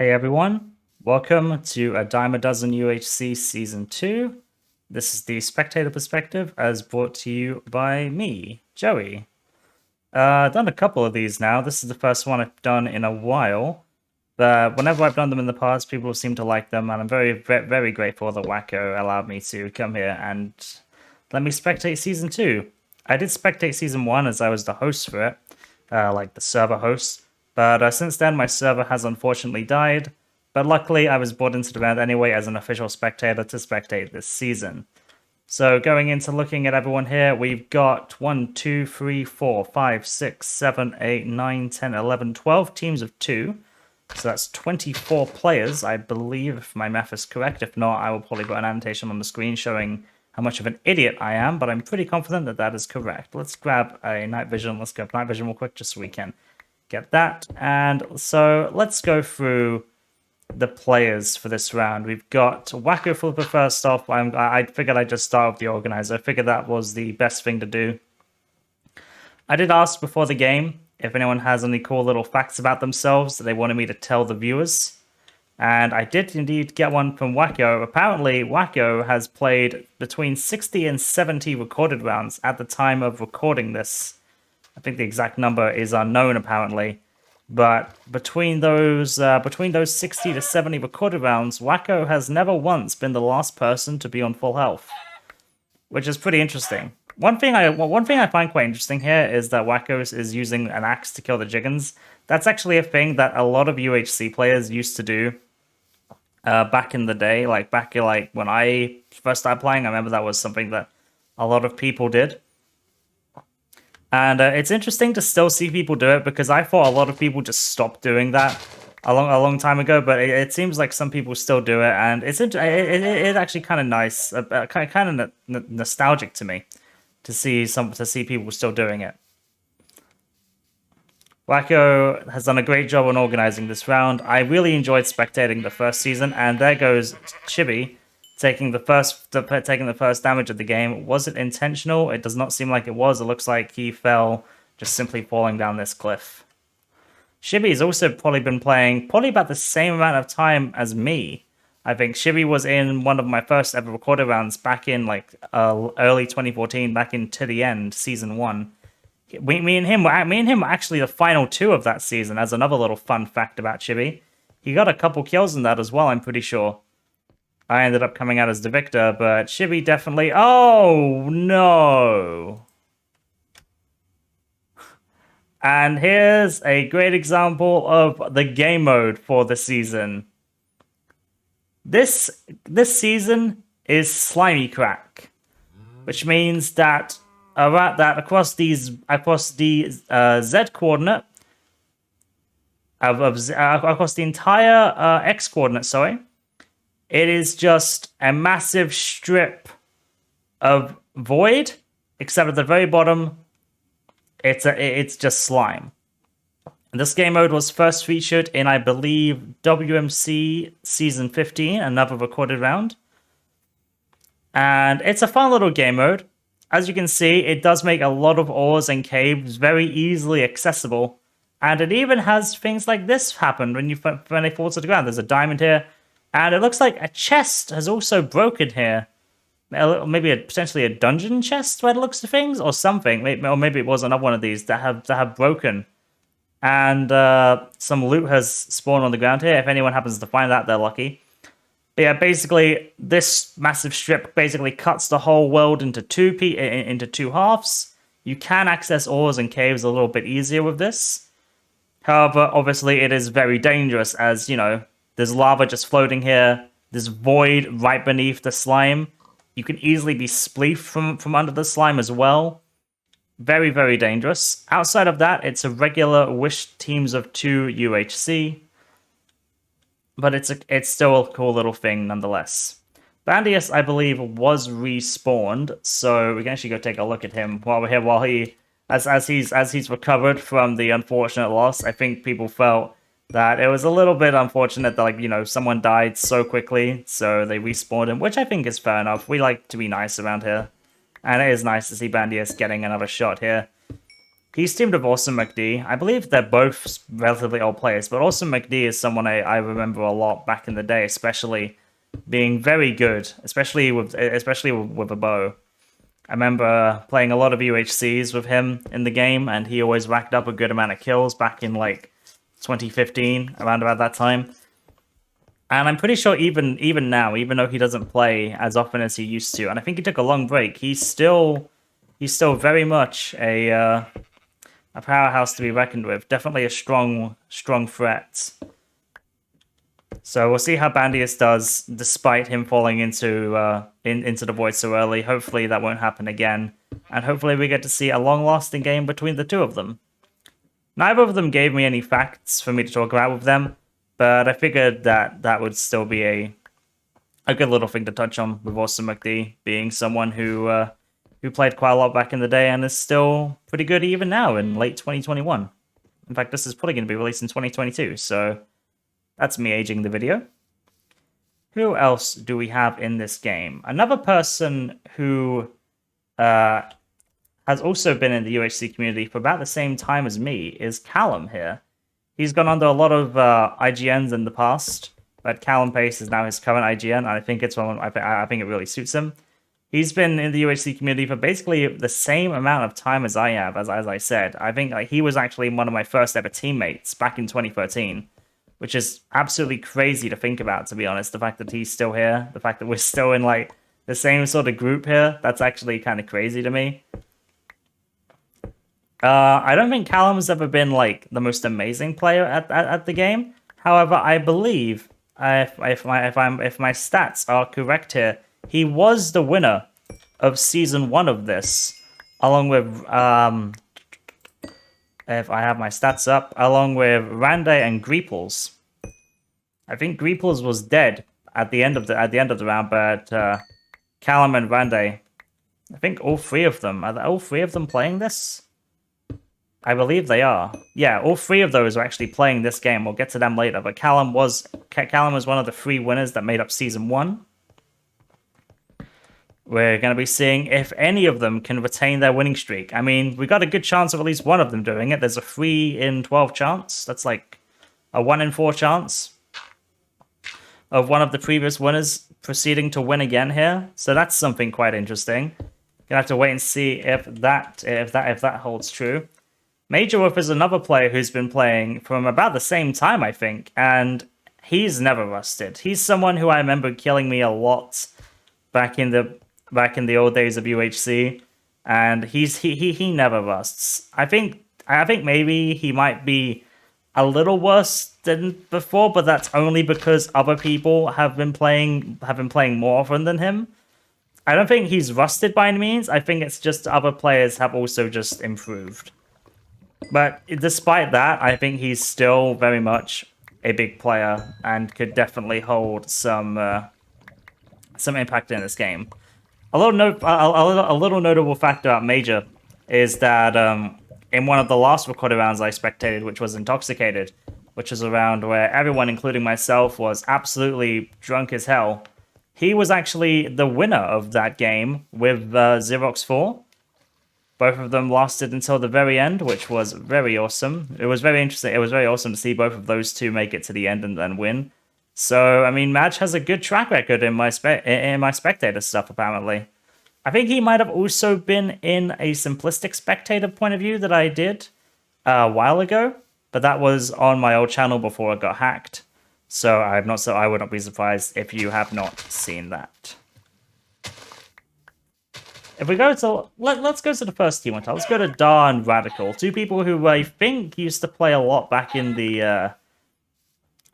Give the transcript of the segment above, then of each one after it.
Hey everyone, welcome to A Dime a Dozen UHC Season 2. This is the Spectator perspective as brought to you by me, Joey. I've done a couple of these now. This is the first one I've done in a while. But whenever I've done them in the past, people seem to like them, and I'm very grateful that Wacko allowed me to come here and let me spectate Season 2. I did spectate Season 1 as I was the host for it, like the server host. But since then, my server has unfortunately died. But luckily, I was brought into the event anyway as an official spectator to spectate this season. So going into looking at everyone here, we've got 1, 2, 3, 4, 5, 6, 7, 8, 9, 10, 11, 12 teams of 2. So that's 24 players, I believe, if my math is correct. If not, I will probably put an annotation on the screen showing how much of an idiot I am, but I'm pretty confident that that is correct. Let's grab a night vision. Let's grab night vision real quick just so we can get that. And so let's go through the players for this round. We've got WackoFlipper first off. I figured I'd just start with the organizer. I figured that was the best thing to do. I did ask before the game if anyone has any cool little facts about themselves that they wanted me to tell the viewers. And I did indeed get one from Wacko. Apparently, Wacko has played between 60 and 70 recorded rounds at the time of recording this. I think the exact number is unknown, apparently. But between those 60 to 70 recorded rounds, Wacko has never once been the last person to be on full health, which is pretty interesting. One thing I find quite interesting here is that Wacko is using an axe to kill the Jiggins. That's actually a thing that a lot of UHC players used to do back in the day, like when I first started playing. I remember that was something that a lot of people did. And it's interesting to still see people do it because I thought a lot of people just stopped doing that a long time ago. But it seems like some people still do it, and it's actually kind of nice, kind of nostalgic to me to see people still doing it. Wacko has done a great job on organizing this round. I really enjoyed spectating the first season, and there goes Chibi taking the first damage of the game. Was it intentional? It does not seem like it was. It looks like he fell just simply falling down this cliff. Shibi's also probably been playing about the same amount of time as me. I think Shibi was in one of my first ever recorded rounds back in like early 2014, back in To The End, Season 1. Me and him were actually the final 2 of that season, as another little fun fact about Chibi. He got a couple kills in that as well, I'm pretty sure. I ended up coming out as the victor, but Chibi definitely... Oh, no! And here's a great example of the game mode for the season. This season is Slimy Crack, which means that across the Z coordinate, across the entire X coordinate, sorry, it is just a massive strip of void, except at the very bottom, it's just slime. And this game mode was first featured in, I believe, WMC Season 15, another recorded round. And it's a fun little game mode. As you can see, it does make a lot of ores and caves very easily accessible. And it even has things like this happen when they fall to the ground. There's a diamond here. And it looks like a chest has also broken here. Maybe potentially a dungeon chest by the looks of things, or something. Or maybe it was another one of these that have broken. And some loot has spawned on the ground here. If anyone happens to find that, they're lucky. But yeah, basically, this massive strip basically cuts the whole world into two halves. You can access ores and caves a little bit easier with this. However, obviously, it is very dangerous as, you know, there's lava just floating here. There's void right beneath the slime. You can easily be spleefed from under the slime as well. Very dangerous. Outside of that, it's a regular Wish Teams of 2 UHC. But it's still a cool little thing nonetheless. Bandius, I believe, was respawned, so we can actually go take a look at him while we're here. While he's recovered from the unfortunate loss, I think people felt that it was a little bit unfortunate that, like, you know, someone died so quickly, so they respawned him, which I think is fair enough. We like to be nice around here, and it is nice to see Bandius getting another shot here. He's teamed with Awesome McD. I believe they're both relatively old players, but Awesome McD is someone I remember a lot back in the day, especially being very good, especially with a bow. I remember playing a lot of UHCs with him in the game, and he always racked up a good amount of kills back in like 2015, around about that time. And I'm pretty sure even now, even though he doesn't play as often as he used to, and I think he took a long break, he's still very much a powerhouse to be reckoned with. Definitely a strong threat. So we'll see how Bandius does, despite him falling into the void so early. Hopefully that won't happen again, and hopefully we get to see a long-lasting game between the two of them. Neither of them gave me any facts for me to talk about with them, but I figured that would still be a good little thing to touch on with Awesome McD being someone who played quite a lot back in the day and is still pretty good even now in late 2021. In fact, this is probably going to be released in 2022, so that's me aging the video. Who else do we have in this game? Another person who has also been in the UHC community for about the same time as me is Callum here. He's gone under a lot of IGNs in the past, but Callum Pace is now his current IGN, and I think it's one. I think it really suits him. He's been in the UHC community for basically the same amount of time as I have, as I said. I think he was actually one of my first ever teammates back in 2013, which is absolutely crazy to think about, to be honest. The fact that he's still here, the fact that we're still in like the same sort of group here, that's actually kind of crazy to me. I don't think Callum's ever been like the most amazing player at the game. However, I believe if my stats are correct here, he was the winner of season 1 of this, along with if I have my stats up, along with Rande and Greeples. I think Greeples was dead at the end of the round, but Callum and Rande, I think all three of them are all three of them playing this. I believe they are. Yeah, all three of those are actually playing this game. We'll get to them later, but Callum was one of the 3 winners that made up season 1. We're going to be seeing if any of them can retain their winning streak. I mean, we got a good chance of at least one of them doing it. There's a 3 in 12 chance. That's like a 1 in 4 chance of one of the previous winners proceeding to win again here. So that's something quite interesting. Gonna have to wait and see if that holds true. Major Wolf is another player who's been playing from about the same time, I think, and he's never rusted. He's someone who I remember killing me a lot back in the old days of UHC, and he never rusts. I think maybe he might be a little worse than before, but that's only because other people have been playing more often than him. I don't think he's rusted by any means. I think it's just other players have also just improved. But despite that, I think he's still very much a big player and could definitely hold some impact in this game. A little notable fact about Major is that in one of the last recorded rounds I spectated, which was Intoxicated, which was a round where everyone, including myself, was absolutely drunk as hell, he was actually the winner of that game with Xerox 4. Both of them lasted until the very end, which was very awesome. It was very interesting. It was very awesome to see both of those two make it to the end and then win. So, I mean, Madge has a good track record in my Spectator stuff, apparently. I think he might have also been in a simplistic Spectator point of view that I did a while ago, but that was on my old channel before it got hacked. So I would not be surprised if you have not seen that. If we go to let's go to the first team. Let's go to Dar and Radical, 2 people who I think used to play a lot back in the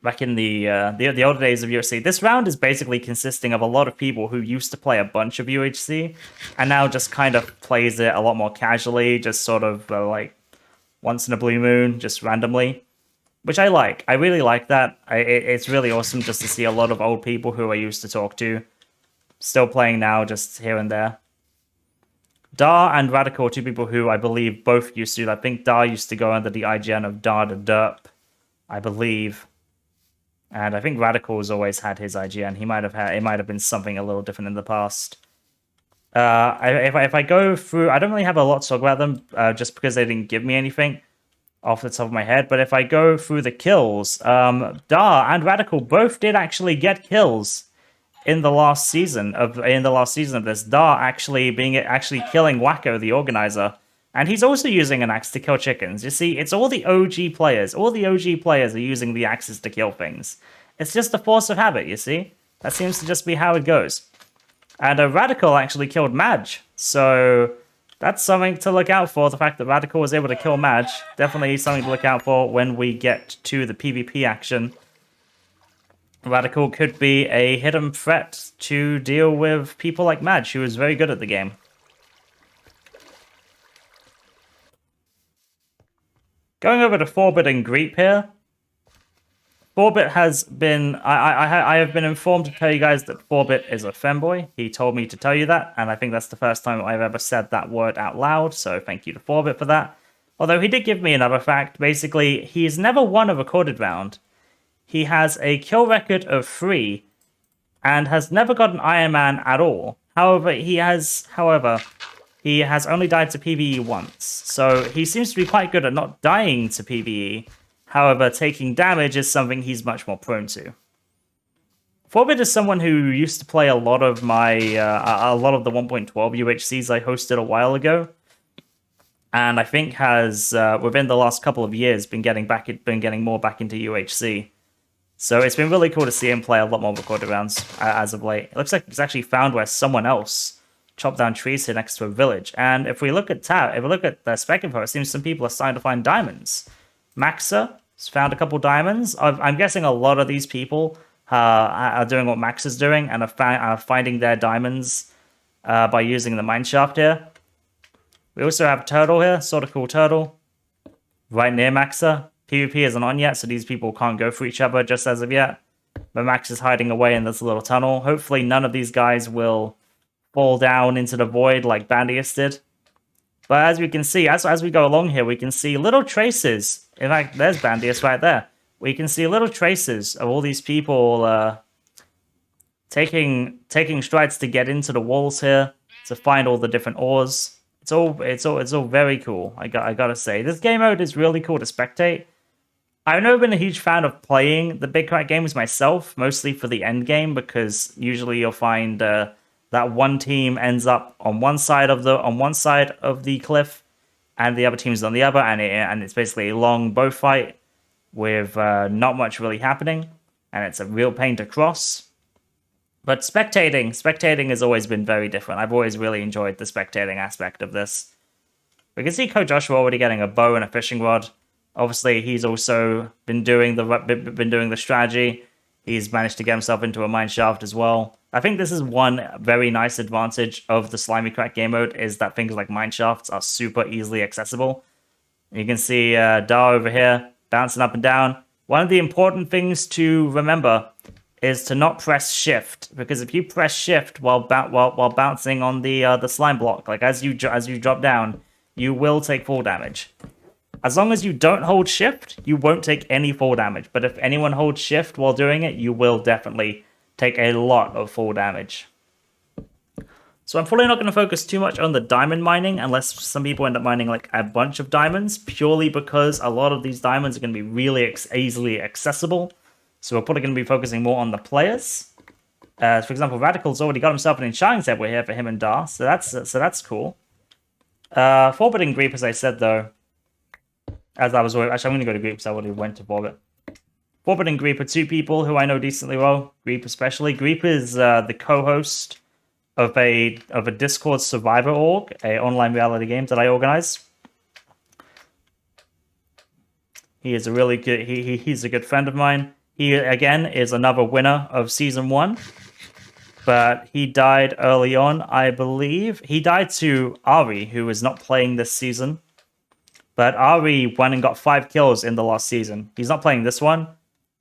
older days of UHC. This round is basically consisting of a lot of people who used to play a bunch of UHC and now just kind of plays it a lot more casually, just sort of like once in a blue moon, just randomly, which I like. I really like that. It's really awesome just to see a lot of old people who I used to talk to still playing now, just here and there. Dar and Radical, 2 people who I believe both used to. I think Dar used to go under the IGN of Dar the Derp, I believe. And I think Radical's always had his IGN. It might have been something a little different in the past. If I go through, I don't really have a lot to talk about them, just because they didn't give me anything off the top of my head. But if I go through the kills, Dar and Radical both did actually get kills in the last season of this. Dar actually killing Wacko the organizer, and he's also using an axe to kill chickens. You see, it's all the OG players. All the OG players are using the axes to kill things. It's just a force of habit. You see, that seems to just be how it goes. And a Radical actually killed Madge, so that's something to look out for. The fact that Radical was able to kill Madge, definitely something to look out for when we get to the PvP action. Radical could be a hidden threat to deal with people like Madge, who is very good at the game. Going over to 4-bit and Greep here. 4-bit has been... I have been informed to tell you guys that 4-bit is a femboy. He told me to tell you that, and I think that's the first time I've ever said that word out loud, so thank you to 4-bit for that. Although he did give me another fact. Basically, he's never won a recorded round. He has a kill record of 3, and has never got an Iron Man at all. However, he has only died to PvE once, so he seems to be quite good at not dying to PvE. However, taking damage is something he's much more prone to. 4-bit is someone who used to play a lot of my a lot of the 1.12 UHCs I hosted a while ago, and I think has within the last couple of years been getting more back into UHC. So it's been really cool to see him play a lot more recorded rounds as of late. It looks like he's actually found where someone else chopped down trees here next to a village. And if we look at the Spec info, it seems some people are starting to find diamonds. Maxa has found a couple diamonds. I'm guessing a lot of these people are doing what Max is doing and are finding their diamonds by using the mineshaft here. We also have Turtle here, sort of cool Turtle, right near Maxa. PvP isn't on yet, so these people can't go for each other just as of yet. But Max is hiding away in this little tunnel. Hopefully none of these guys will fall down into the void like Bandius did. But as we can see, as we go along here, we can see little traces. In fact, there's Bandius right there. We can see little traces of all these people taking strides to get into the walls here to find all the different ores. It's all very cool. I gotta say, this game mode is really cool to spectate. I've never been a huge fan of playing the big crack games myself, mostly for the end game, because usually you'll find that one team ends up on one side of the cliff, and the other team's on the other, and it's basically a long bow fight with not much really happening, and it's a real pain to cross. But spectating has always been very different. I've always really enjoyed the spectating aspect of this. We can see Coach Joshua already getting a bow and a fishing rod. Obviously, he's also been doing the strategy. He's managed to get himself into a mineshaft as well. I think this is one very nice advantage of the Slimy Crack game mode, is that things like mineshafts are super easily accessible. You can see Dar over here bouncing up and down. One of the important things to remember is to not press shift, because if you press shift while bouncing on the slime block, like as you drop down, you will take fall damage. As long as you don't hold shift, you won't take any fall damage. But if anyone holds shift while doing it, you will definitely take a lot of fall damage. So I'm probably not going to focus too much on the diamond mining, unless some people end up mining like a bunch of diamonds, purely because a lot of these diamonds are going to be really easily accessible. So we're probably going to be focusing more on the players. For example, Radical's already got himself an enchanting table here for him and Dar, so that's cool. 4-bit and Greep, as I said though, actually I'm going to go to Greep because I already went to 4-bit. 4-bit and Greep are two people who I know decently well. Greep especially. Greep is the co-host of a Discord Survivor org, a online reality game that I organize. He is a really good. He's a good friend of mine. He again is another winner of season 1, but he died early on, I believe. He died to Ari, who is not playing this season. But Ari went and got 5 kills in the last season. He's not playing this one.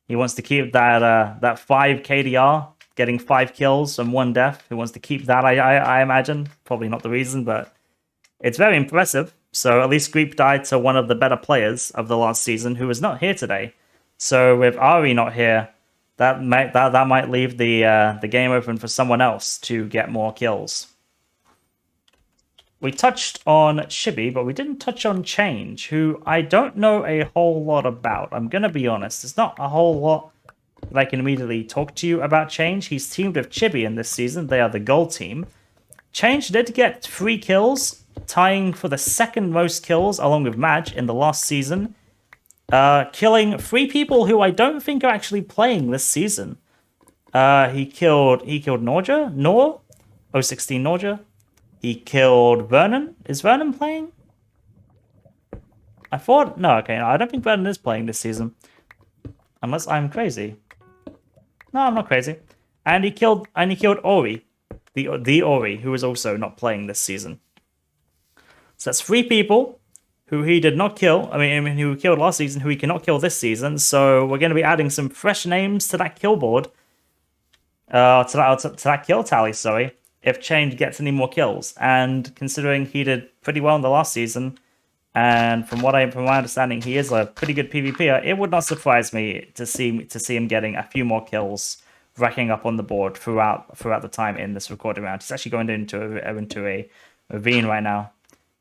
He wants to keep that 5 KDR, getting 5 kills and 1 death. He wants to keep that, I imagine. Probably not the reason, but it's very impressive. So at least Greep died to one of the better players of the last season, who is not here today. So with Ari not here, that might leave the game open for someone else to get more kills. We touched on Chibi, but we didn't touch on Change, who I don't know a whole lot about. I'm going to be honest. There's not a whole lot that I can immediately talk to you about Change. He's teamed with Chibi in this season. They are the gold team. Change did get 3 kills, tying for the second most kills along with Madge in the last season, killing 3 people who I don't think are actually playing this season. He killed Norja, 016 Norja. He killed Vernon. Is Vernon playing? I thought no. Okay, no, I don't think Vernon is playing this season, unless I'm crazy. No, I'm not crazy. And he killed Ori, the Ori, who is also not playing this season. So that's 3 people who he did not kill. I mean, who killed last season, who he cannot kill this season. So we're going to be adding some fresh names to that kill board. To that kill tally, sorry, if Change gets any more kills. And considering he did pretty well in the last season, and from my understanding, he is a pretty good PvPer, it would not surprise me to see him getting a few more kills, racking up on the board throughout the time in this recording round. He's actually going into a ravine right now,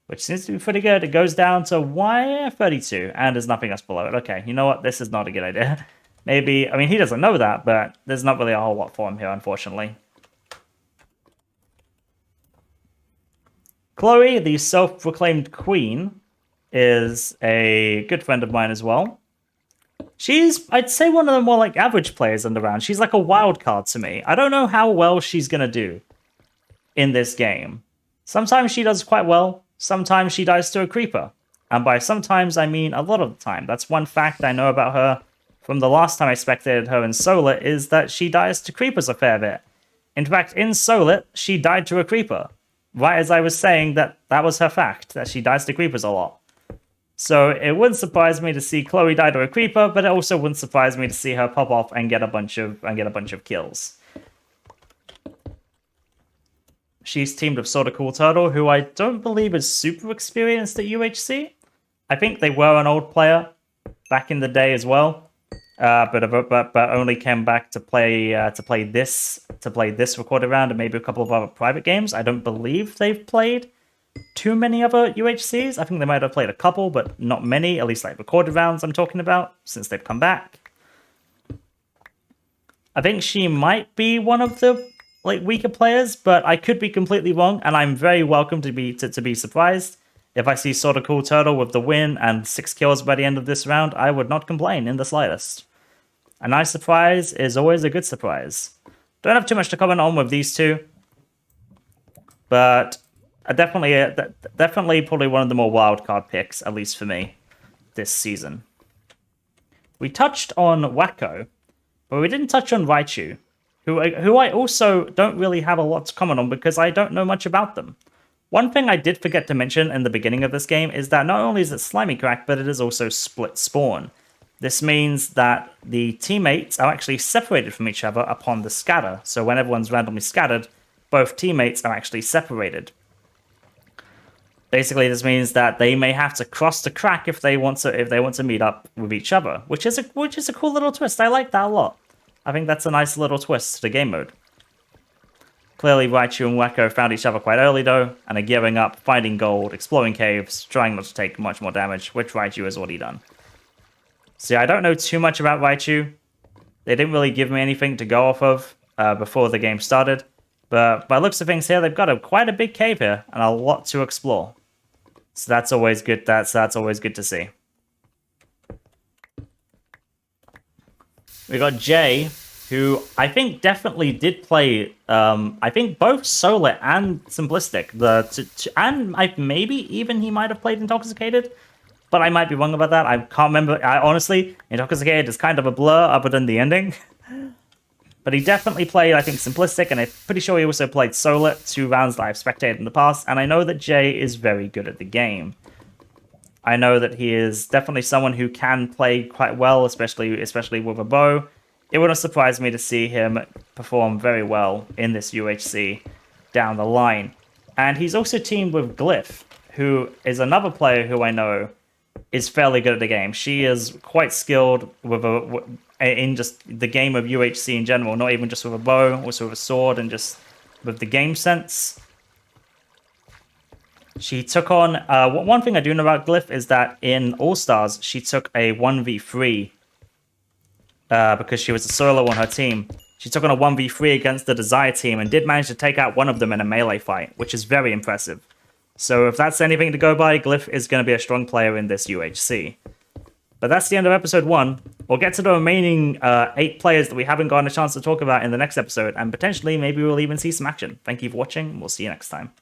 which seems to be pretty good. It goes down to Y32, and there's nothing else below it. Okay, you know what? This is not a good idea. Maybe, I mean, he doesn't know that, but there's not really a whole lot for him here, unfortunately. Chloe, the self-proclaimed queen, is a good friend of mine as well. She's, I'd say, one of the more like average players in the round. She's like a wild card to me. I don't know how well she's going to do in this game. Sometimes she does quite well. Sometimes she dies to a creeper. And by sometimes, I mean a lot of the time. That's one fact I know about her from the last time I spectated her in Solar, is that she dies to creepers a fair bit. In fact, in Solar, she died to a creeper. Right as I was saying that was her fact, that she dies to creepers a lot. So it wouldn't surprise me to see Chloe die to a creeper, but it also wouldn't surprise me to see her pop off and get a bunch of kills. She's teamed with Sorta Cool Turtle, who I don't believe is super experienced at UHC. I think they were an old player back in the day as well. But only came back to play this recorded round and maybe a couple of other private games. I don't believe they've played too many other UHCs. I think they might have played a couple, but not many. At least like recorded rounds I'm talking about since they've come back. I think she might be one of the like weaker players, but I could be completely wrong, and I'm very welcome to be surprised. If I see Sorta Cool Turtle with the win and 6 kills by the end of this round, I would not complain in the slightest. A nice surprise is always a good surprise. Don't have too much to comment on with these two, but definitely probably one of the more wildcard picks, at least for me, this season. We touched on Wacko, but we didn't touch on Raichu, who I also don't really have a lot to comment on because I don't know much about them. One thing I did forget to mention in the beginning of this game is that not only is it Slimy Crack, but it is also split spawn. This means that the teammates are actually separated from each other upon the scatter. So when everyone's randomly scattered, both teammates are actually separated. Basically, this means that they may have to cross the crack if they want to meet up with each other, which is a cool little twist. I like that a lot. I think that's a nice little twist to the game mode. Clearly, Raichu and Wacko found each other quite early, though, and are gearing up, finding gold, exploring caves, trying not to take much more damage, which Raichu has already done. See, I don't know too much about Raichu. They didn't really give me anything to go off of before the game started, but by looks of things here, they've got quite a big cave here, and a lot to explore. So that's always good. That's always good to see. We got Jay, who I think definitely did play, I think both Solar and Simplistic. Maybe even he might have played Intoxicated, but I might be wrong about that. I can't remember. Honestly, Intoxicated is kind of a blur other than the ending. But he definitely played, I think, Simplistic, and I'm pretty sure he also played Solar, 2 rounds that I've spectated in the past, and I know that Jay is very good at the game. I know that he is definitely someone who can play quite well, especially with a bow. It wouldn't surprise me to see him perform very well in this UHC down the line. And he's also teamed with Glyph, who is another player who I know is fairly good at the game. She is quite skilled in just the game of UHC in general, not even just with a bow, also with a sword, and just with the game sense. She took on... one thing I do know about Glyph is that in All-Stars, she took a 1v3 because she was a solo on her team. She took on a 1v3 against the Desire team and did manage to take out one of them in a melee fight, which is very impressive. So if that's anything to go by, Glyph is going to be a strong player in this UHC. But that's the end of episode 1. We'll get to the remaining 8 players that we haven't gotten a chance to talk about in the next episode, and potentially maybe we'll even see some action. Thank you for watching, and we'll see you next time.